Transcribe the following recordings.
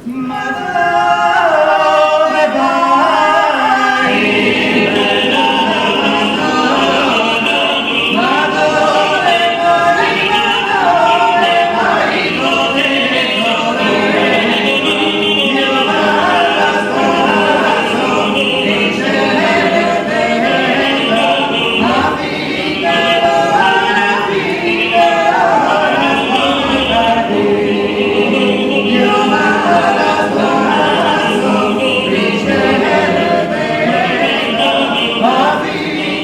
Ma dove vai? Ma dove vai? Dove? Io vado a sposo, ricevete la figlia, la figlia, la io vado a sposo, ricevete la figlia, la figlia,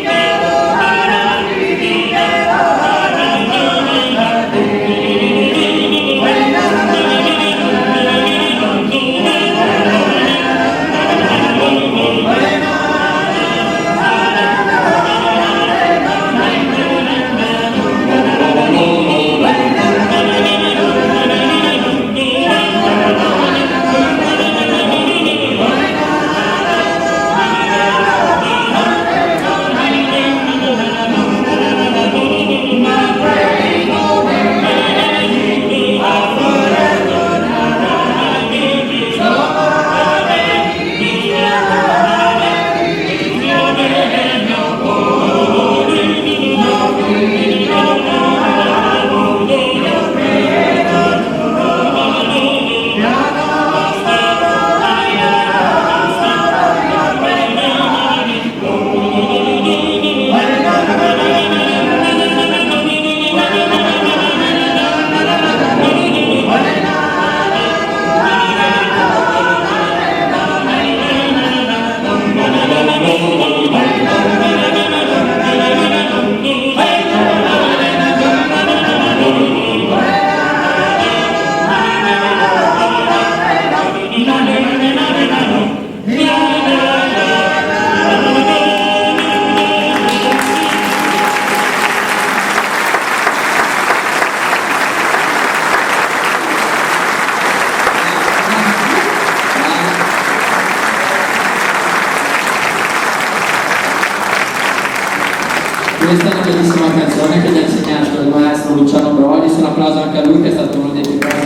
Questa è una bellissima canzone che gli ha insegnato il maestro Luciano Brogli, un applauso anche a lui che è stato uno dei più bravi